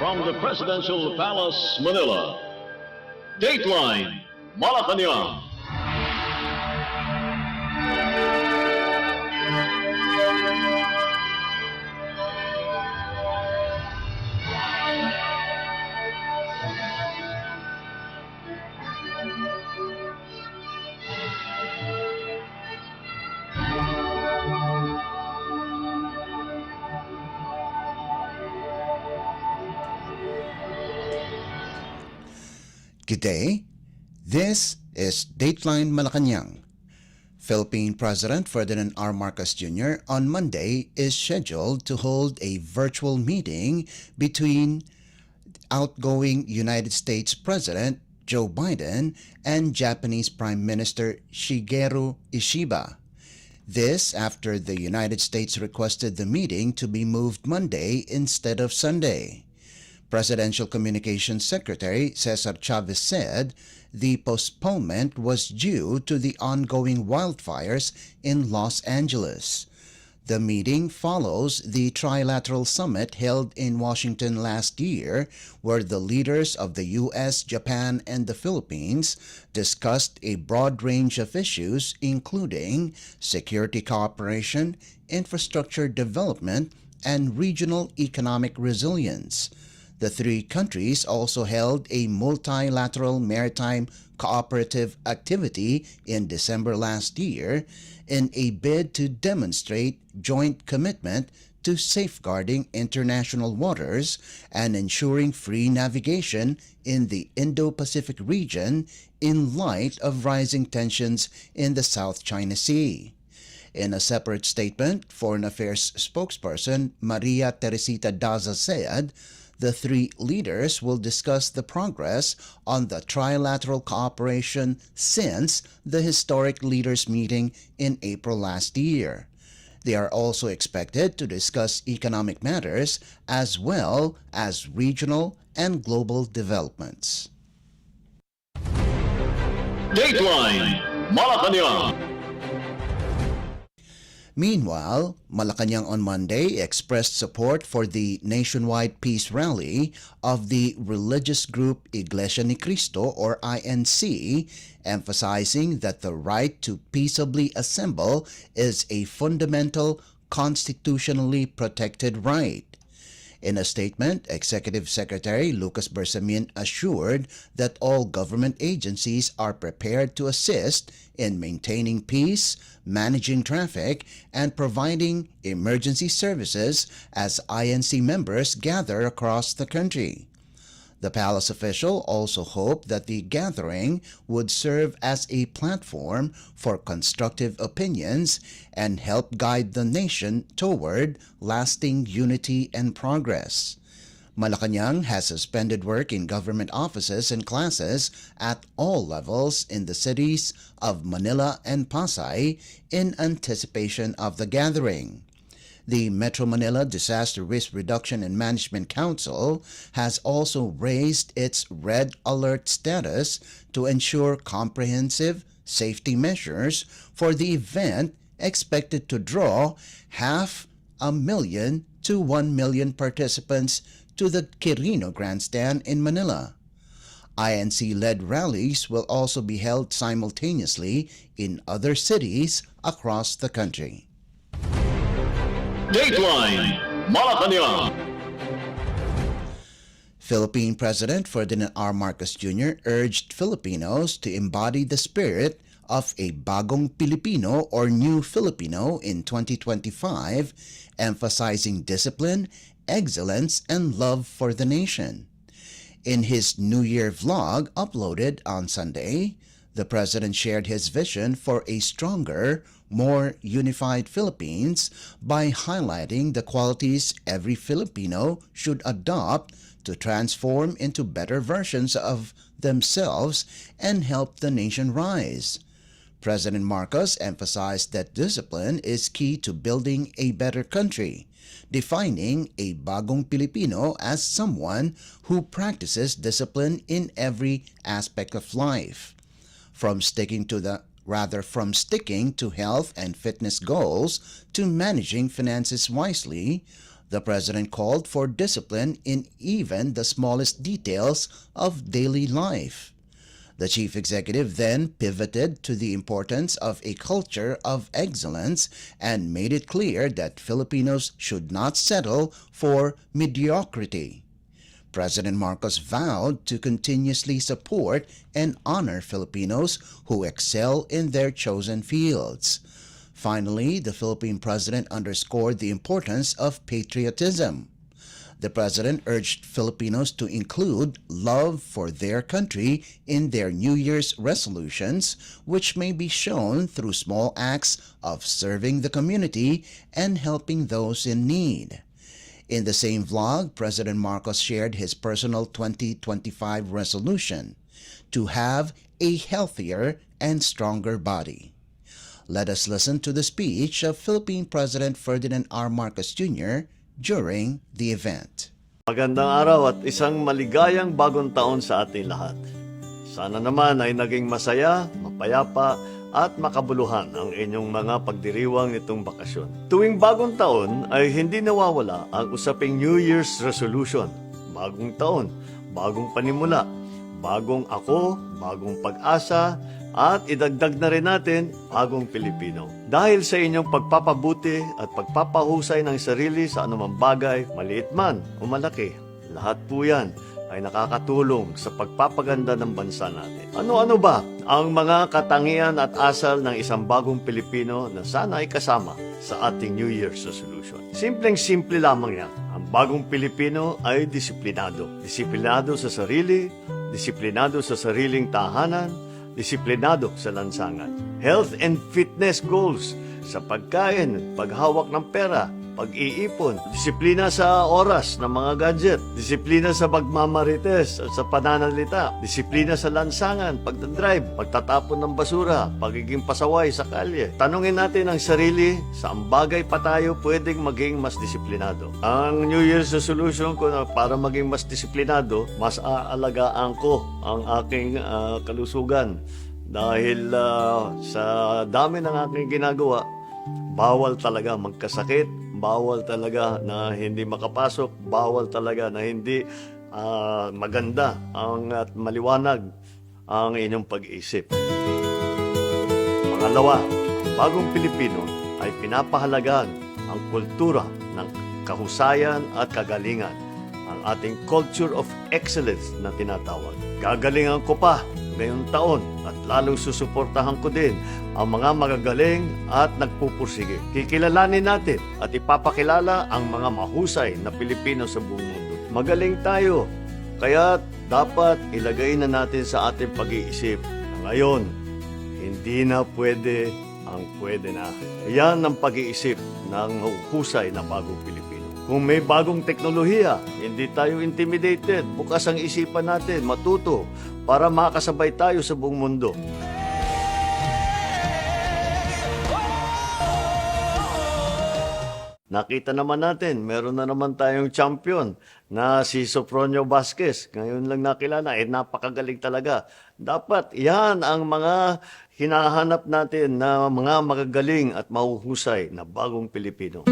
from the Presidential Palace, Manila, Dateline Malacañang. Good day. This is Dateline Malacañang. Philippine President Ferdinand R. Marcos Jr. on Monday is scheduled to hold a virtual meeting between outgoing United States President Joe Biden and Japanese Prime Minister Shigeru Ishiba. This after the United States requested the meeting to be moved Monday instead of Sunday. Presidential Communications Secretary Cesar Chavez said the postponement was due to the ongoing wildfires in Los Angeles. The meeting follows the trilateral summit held in Washington last year, where the leaders of the U.S., Japan, and the Philippines discussed a broad range of issues including security cooperation, infrastructure development, and regional economic resilience. The three countries also held a multilateral maritime cooperative activity in December last year in a bid to demonstrate joint commitment to safeguarding international waters and ensuring free navigation in the Indo-Pacific region in light of rising tensions in the South China Sea. In a separate statement, Foreign Affairs spokesperson Maria Teresita Daza said, the three leaders will discuss the progress on the trilateral cooperation since the historic leaders' meeting in April last year. They are also expected to discuss economic matters as well as regional and global developments. Dateline Malacañang. Meanwhile, Malacañang on Monday expressed support for the nationwide peace rally of the religious group Iglesia ni Cristo or INC, emphasizing that the right to peaceably assemble is a fundamental, constitutionally protected right. In a statement, Executive Secretary Lucas Bersamin assured that all government agencies are prepared to assist in maintaining peace, managing traffic, and providing emergency services as INC members gather across the country. The palace official also hoped that the gathering would serve as a platform for constructive opinions and help guide the nation toward lasting unity and progress. Malacañang has suspended work in government offices and classes at all levels in the cities of Manila and Pasay in anticipation of the gathering. The Metro Manila Disaster Risk Reduction and Management Council has also raised its red alert status to ensure comprehensive safety measures for the event expected to draw 500,000 to 1 million participants to the Quirino Grandstand in Manila. INC-led rallies will also be held simultaneously in other cities across the country. Dateline Malacañang. Philippine President Ferdinand R. Marcos Jr. urged Filipinos to embody the spirit of a bagong Pilipino or new Filipino in 2025, emphasizing discipline, excellence, and love for the nation. In his New Year vlog uploaded on Sunday, the President shared his vision for a stronger, more unified Philippines by highlighting the qualities every Filipino should adopt to transform into better versions of themselves and help the nation rise. President Marcos emphasized that discipline is key to building a better country, defining a bagong Pilipino as someone who practices discipline in every aspect of life. From sticking to health and fitness goals to managing finances wisely, The President called for discipline in even the smallest details of daily life. The Chief Executive then pivoted to the importance of a culture of excellence and made it clear that Filipinos should not settle for mediocrity. President Marcos vowed to continuously support and honor Filipinos who excel in their chosen fields. Finally, the Philippine President underscored the importance of patriotism. The President urged Filipinos to include love for their country in their New Year's resolutions, which may be shown through small acts of serving the community and helping those in need. In the same vlog, President Marcos shared his personal 2025 resolution to have a healthier and stronger body. Let us listen to the speech of Philippine President Ferdinand R. Marcos Jr. during the event. Magandang araw at isang maligayang bagong taon sa ating lahat. Sana naman ay naging masaya, mapayapa at makabuluhan ang inyong mga pagdiriwang nitong bakasyon. Tuwing bagong taon ay hindi nawawala ang usaping New Year's Resolution. Bagong taon, bagong panimula, bagong ako, bagong pag-asa, at idagdag na rin natin, bagong Pilipino. Dahil sa inyong pagpapabuti at pagpapahusay ng sarili sa anumang bagay, maliit man o malaki, lahat po yan ay nakakatulong sa pagpapaganda ng bansa natin. Ano-ano ba ang mga katangian at asal ng isang bagong Pilipino na sana ay kasama sa ating New Year's Resolution? Simpleng-simple lamang yan. Ang bagong Pilipino ay disiplinado. Disiplinado sa sarili, disiplinado sa sariling tahanan, disiplinado sa lansangan. Health and fitness goals sa pagkain, paghawak ng pera, pag-iipon, disiplina sa oras ng mga gadget, disiplina sa pagmamarites at sa pananalita, disiplina sa lansangan, pagdadrive, pagtatapon ng basura, pagiging pasaway sa kalye. Tanungin natin ang sarili, saan bagay pa tayo pwedeng maging mas disiplinado. Ang New Year's resolution ko na para maging mas disiplinado, mas aalagaan ko ang aking kalusugan. Dahil sa dami ng aking ginagawa, bawal talaga magkasakit, bawal talaga na hindi makapasok, bawal talaga na hindi maganda at maliwanag ang inyong pag-iisip. Pangalawa, ang bagong Pilipino ay pinapahalagaan ang kultura ng kahusayan at kagalingan, ang ating culture of excellence na tinatawag. Gagalingan ko pa ngayong taon at lalong susuportahan ko din ang mga magagaling at nagpupursige. Kikilalanin natin at ipapakilala ang mga mahusay na Pilipino sa buong mundo. Magaling tayo, kaya dapat ilagay na natin sa ating pag-iisip na ngayon, hindi na pwede ang pwede na. Yan ang pag-iisip ng husay na bagong Pilipino. Kung may bagong teknolohiya, hindi tayo intimidated. Bukas ang isipan natin, matuto, para makasabay tayo sa buong mundo. Nakita naman natin, meron na naman tayong champion na si Sofronio Vasquez. Ngayon lang nakilala, napakagaling talaga. Dapat yan ang mga hinahanap natin na mga magagaling at mahuhusay na bagong Pilipino.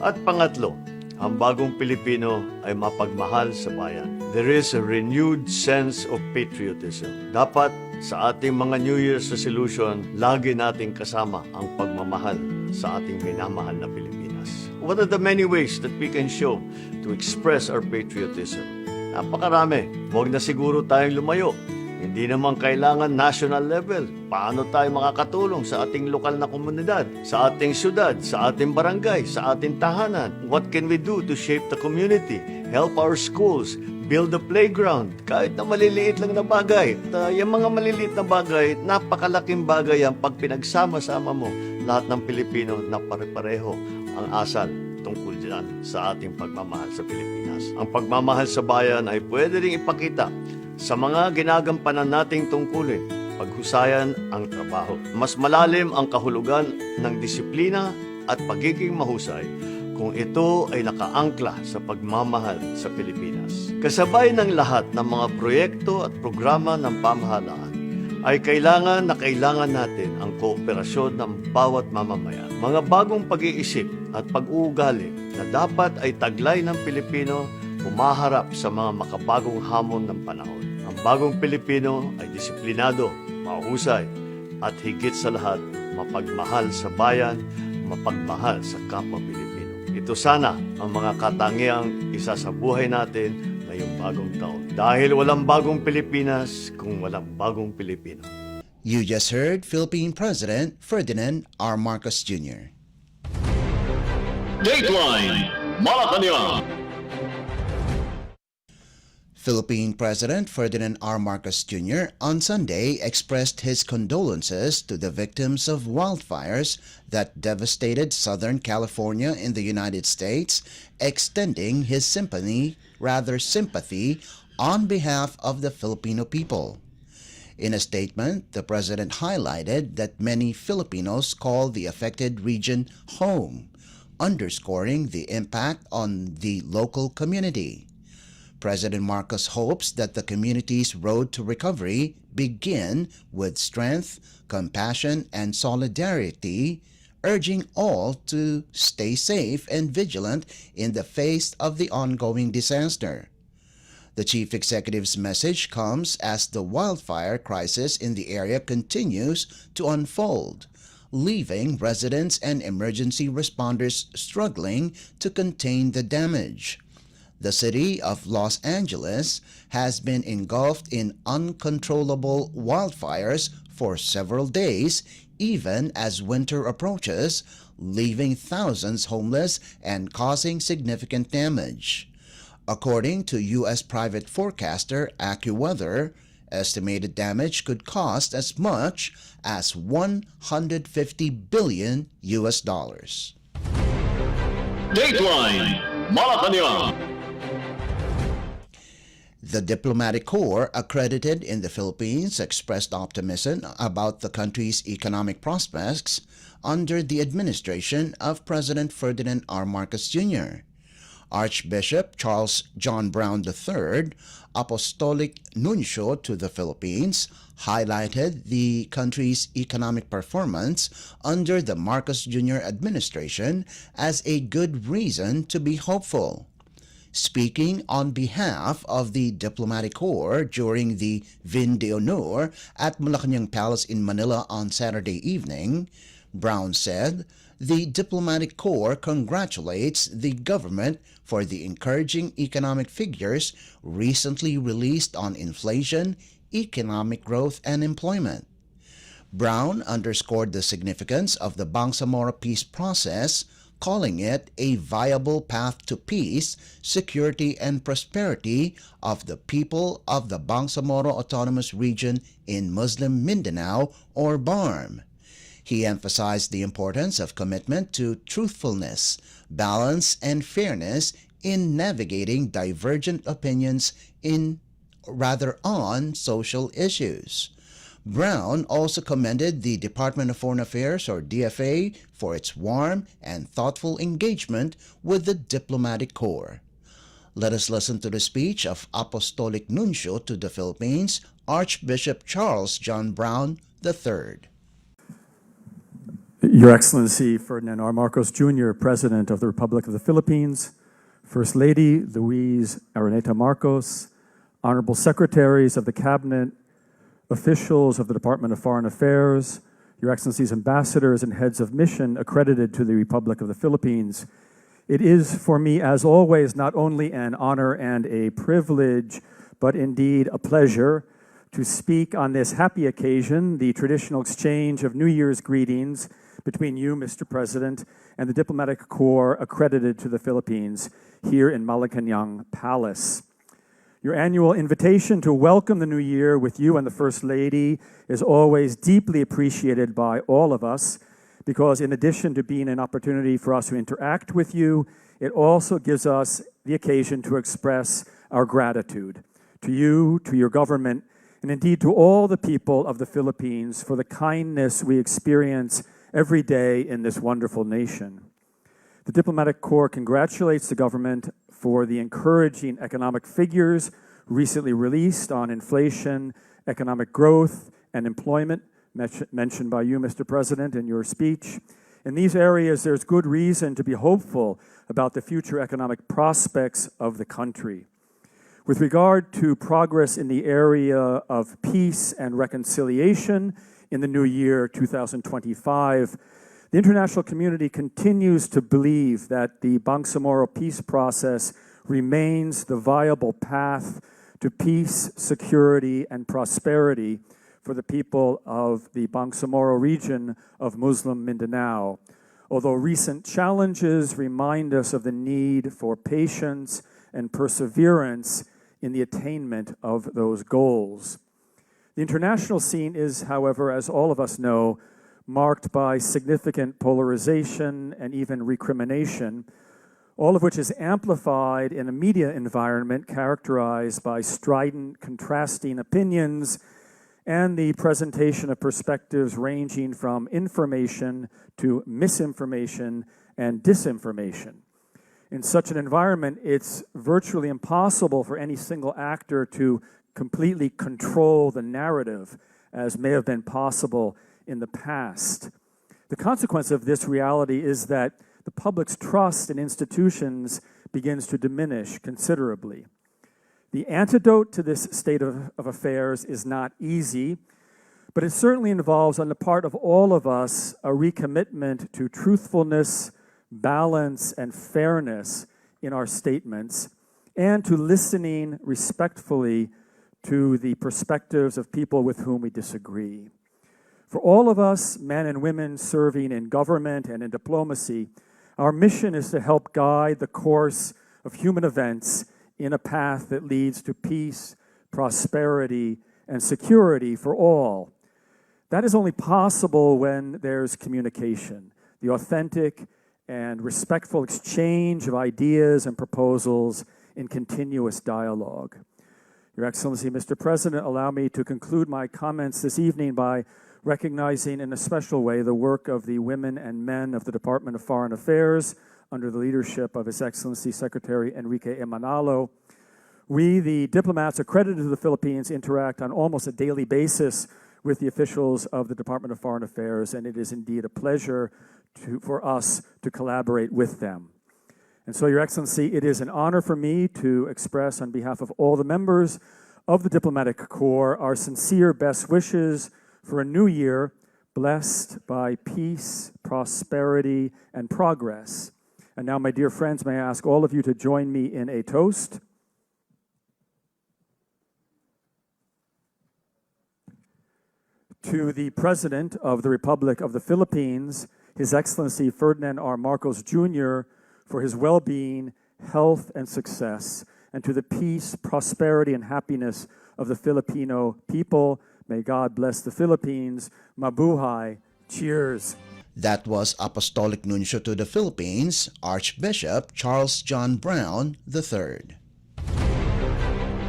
At pangatlo, ang bagong Pilipino ay mapagmahal sa bayan. There is a renewed sense of patriotism. Dapat sa ating mga New Year's resolution, lagi nating kasama ang pagmamahal sa ating minamahal na Pilipinas. What are the many ways that we can show to express our patriotism? Napakarami. Huwag na siguro tayong lumayo. Hindi naman kailangan national level. Paano tayo makakatulong sa ating lokal na komunidad, sa ating syudad, sa ating barangay, sa ating tahanan? What can we do to shape the community? Help our schools, build a playground, kahit na maliliit lang na bagay. Yung mga maliliit na bagay, napakalaking bagay yan pag pinagsama-sama mo lahat ng Pilipino na pare-pareho ang asal tungkol dyan sa ating pagmamahal sa Pilipinas. Ang pagmamahal sa bayan ay pwede ring ipakita sa mga ginagampanan nating tungkulin, paghusayan ang trabaho. Mas malalim ang kahulugan ng disiplina at pagiging mahusay kung ito ay nakaangkla sa pagmamahal sa Pilipinas. Kasabay ng lahat ng mga proyekto at programa ng pamahalaan, ay kailangan natin ang kooperasyon ng bawat mamamayan. Mga bagong pag-iisip at pag-uugali na dapat ay taglay ng Pilipino humaharap sa mga makabagong hamon ng panahon. Ang bagong Pilipino ay disiplinado, mahusay, at higit sa lahat, mapagmahal sa bayan, mapagmahal sa kapwa Pilipino. Ito sana ang mga katangiang isa sa buhay natin ngayong bagong taon. Dahil walang bagong Pilipinas kung walang bagong Pilipino. You just heard Philippine President Ferdinand R. Marcos Jr. Dateline Malacañang. Philippine President Ferdinand R. Marcos Jr. on Sunday expressed his condolences to the victims of wildfires that devastated Southern California in the United States, extending his sympathy on behalf of the Filipino people. In a statement, the president highlighted that many Filipinos call the affected region home, underscoring the impact on the local community. President Marcos hopes that the community's road to recovery begin with strength, compassion, and solidarity, urging all to stay safe and vigilant in the face of the ongoing disaster. The chief executive's message comes as the wildfire crisis in the area continues to unfold, leaving residents and emergency responders struggling to contain the damage. The city of Los Angeles has been engulfed in uncontrollable wildfires for several days, even as winter approaches, leaving thousands homeless and causing significant damage. According to U.S. private forecaster AccuWeather, estimated damage could cost as much as $150 billion. Dateline Malacañang. The diplomatic corps accredited in the Philippines expressed optimism about the country's economic prospects under the administration of President Ferdinand R. Marcos Jr. Archbishop Charles John Brown III, Apostolic Nuncio to the Philippines, highlighted the country's economic performance under the Marcos Jr. administration as a good reason to be hopeful. Speaking on behalf of the diplomatic corps during the Vin de Honor at Malacañang Palace in Manila on Saturday evening, Brown said the diplomatic corps congratulates the government for the encouraging economic figures recently released on inflation, economic growth, and employment. Brown underscored the significance of the Bangsamoro peace process, calling it a viable path to peace, security, and prosperity of the people of the Bangsamoro Autonomous Region in Muslim Mindanao, or BARM. He emphasized the importance of commitment to truthfulness, balance, and fairness in navigating divergent opinions on social issues. Brown also commended the Department of Foreign Affairs, or DFA, for its warm and thoughtful engagement with the diplomatic corps. Let us listen to the speech of Apostolic Nuncio to the Philippines, Archbishop Charles John Brown III. Your Excellency Ferdinand R. Marcos Jr., President of the Republic of the Philippines, First Lady Louise Araneta Marcos, Honorable Secretaries of the Cabinet, officials of the Department of Foreign Affairs, Your Excellencies ambassadors and heads of mission accredited to the Republic of the Philippines. It is for me, as always, not only an honor and a privilege, but indeed a pleasure to speak on this happy occasion, the traditional exchange of New Year's greetings between you, Mr. President, and the diplomatic corps accredited to the Philippines here in Malacañang Palace. Your annual invitation to welcome the new year with you and the First Lady is always deeply appreciated by all of us, because in addition to being an opportunity for us to interact with you, it also gives us the occasion to express our gratitude to you, to your government, and indeed to all the people of the Philippines for the kindness we experience every day in this wonderful nation. The Diplomatic Corps congratulates the government for the encouraging economic figures recently released on inflation, economic growth, and employment, mentioned by you, Mr. President, in your speech. In these areas, there's good reason to be hopeful about the future economic prospects of the country. With regard to progress in the area of peace and reconciliation in the new year 2025, the international community continues to believe that the Bangsamoro peace process remains the viable path to peace, security, and prosperity for the people of the Bangsamoro region of Muslim Mindanao. Although recent challenges remind us of the need for patience and perseverance in the attainment of those goals. The international scene is, however, as all of us know, marked by significant polarization and even recrimination, all of which is amplified in a media environment characterized by strident, contrasting opinions and the presentation of perspectives ranging from information to misinformation and disinformation. In such an environment, it's virtually impossible for any single actor to completely control the narrative, as may have been possible in the past. The consequence of this reality is that the public's trust in institutions begins to diminish considerably. The antidote to this state of affairs is not easy, but it certainly involves, on the part of all of us, a recommitment to truthfulness, balance, and fairness in our statements, and to listening respectfully to the perspectives of people with whom we disagree. For all of us, men and women serving in government and in diplomacy, our mission is to help guide the course of human events in a path that leads to peace, prosperity, and security for all. That is only possible when there's communication, the authentic and respectful exchange of ideas and proposals in continuous dialogue. Your Excellency, Mr. President, allow me to conclude my comments this evening by recognizing in a special way the work of the women and men of the Department of Foreign Affairs under the leadership of His Excellency Secretary Enrique Emanalo. We, the diplomats accredited to the Philippines, interact on almost a daily basis with the officials of the Department of Foreign Affairs, and it is indeed a pleasure for us to collaborate with them. And so, Your Excellency, it is an honor for me to express on behalf of all the members of the Diplomatic Corps our sincere best wishes for a new year blessed by peace, prosperity, and progress. And now, my dear friends, may I ask all of you to join me in a toast. To the President of the Republic of the Philippines, His Excellency Ferdinand R. Marcos Jr., for his well-being, health, and success, and to the peace, prosperity, and happiness of the Filipino people. May God bless the Philippines. Mabuhay. Cheers. That was Apostolic Nuncio to the Philippines, Archbishop Charles John Brown III.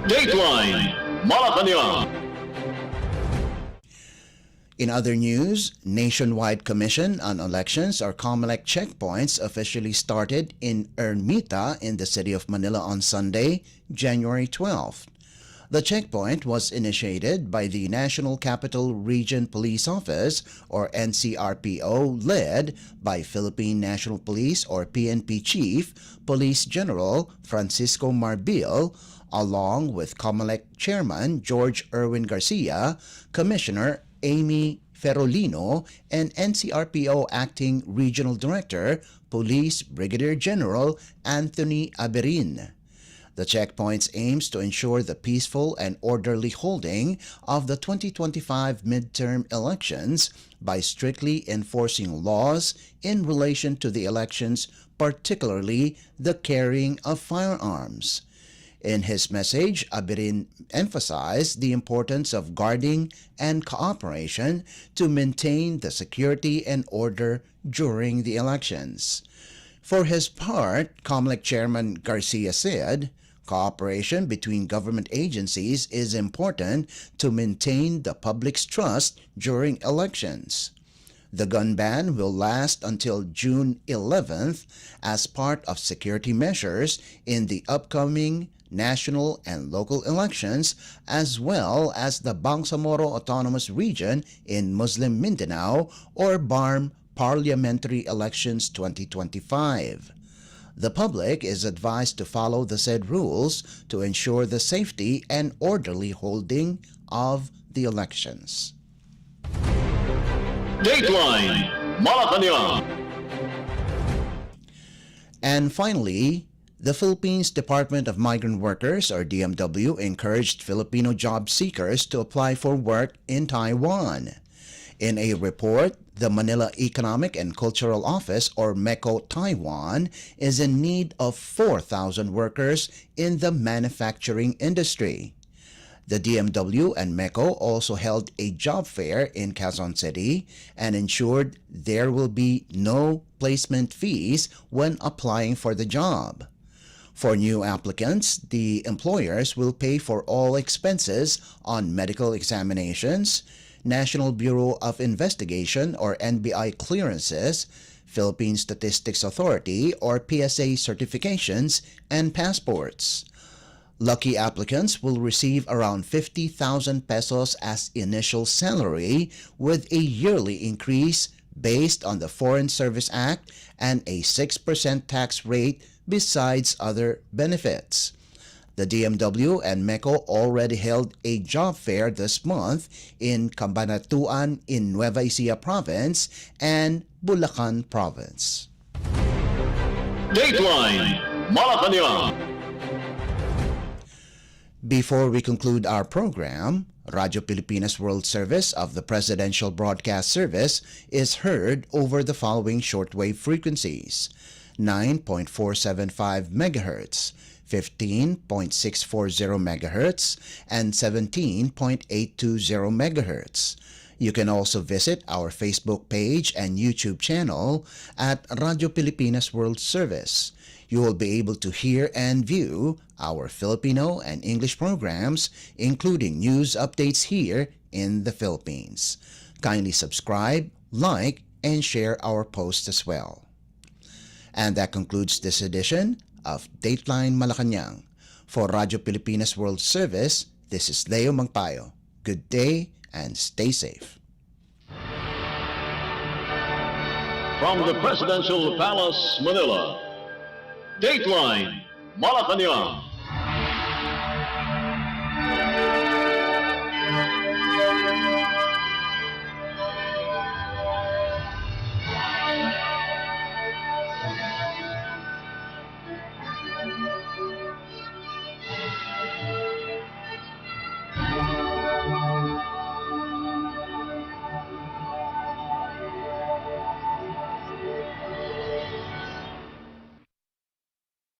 Dateline Malacañang. In other news, Nationwide Commission on Elections or COMELEC checkpoints officially started in Ermita in the city of Manila on Sunday, January 12th. The checkpoint was initiated by the National Capital Region Police Office or NCRPO, led by Philippine National Police or PNP Chief Police General Francisco Marbil, along with COMELEC Chairman George Erwin Garcia, Commissioner Amy Ferolino, and NCRPO Acting Regional Director, Police Brigadier General Anthony Aberin. The checkpoints aims to ensure the peaceful and orderly holding of the 2025 midterm elections by strictly enforcing laws in relation to the elections, particularly the carrying of firearms. In his message, Aberin emphasized the importance of guarding and cooperation to maintain the security and order during the elections. For his part, COMELEC Chairman Garcia said, cooperation between government agencies is important to maintain the public's trust during elections. The gun ban will last until June 11th as part of security measures in the upcoming national and local elections, as well as the Bangsamoro Autonomous Region in Muslim Mindanao or BARM Parliamentary Elections 2025. The public is advised to follow the said rules to ensure the safety and orderly holding of the elections. Dateline Malacañang. And finally, the Philippines Department of Migrant Workers or DMW encouraged Filipino job seekers to apply for work in Taiwan. In a report, the Manila Economic and Cultural Office or MECO Taiwan is in need of 4,000 workers in the manufacturing industry. The DMW and MECO also held a job fair in Quezon City and ensured there will be no placement fees when applying for the job. For new applicants, the employers will pay for all expenses on medical examinations, National Bureau of Investigation or NBI clearances, Philippine Statistics Authority or PSA certifications, and passports. Lucky applicants will receive around 50,000 pesos as initial salary with a yearly increase based on the Foreign Service Act and a 6% tax rate besides other benefits. The DMW and MECO already held a job fair this month in Cabanatuan in Nueva Ecija Province and Bulacan Province. Dateline Malacañang. Before we conclude our program, Radyo Pilipinas World Service of the Presidential Broadcast Service is heard over the following shortwave frequencies: 9.475 MHz, 15.640 MHz, and 17.820 MHz. You can also visit our Facebook page and YouTube channel at Radyo Pilipinas World Service. You will be able to hear and view our Filipino and English programs, including news updates here in the Philippines. Kindly subscribe, like, and share our posts as well. And that concludes this edition of Dateline Malacañang. For Radyo Pilipinas World Service, this is Leo Magpayo. Good day and stay safe. From the Presidential Palace, Manila, Dateline Malacañang.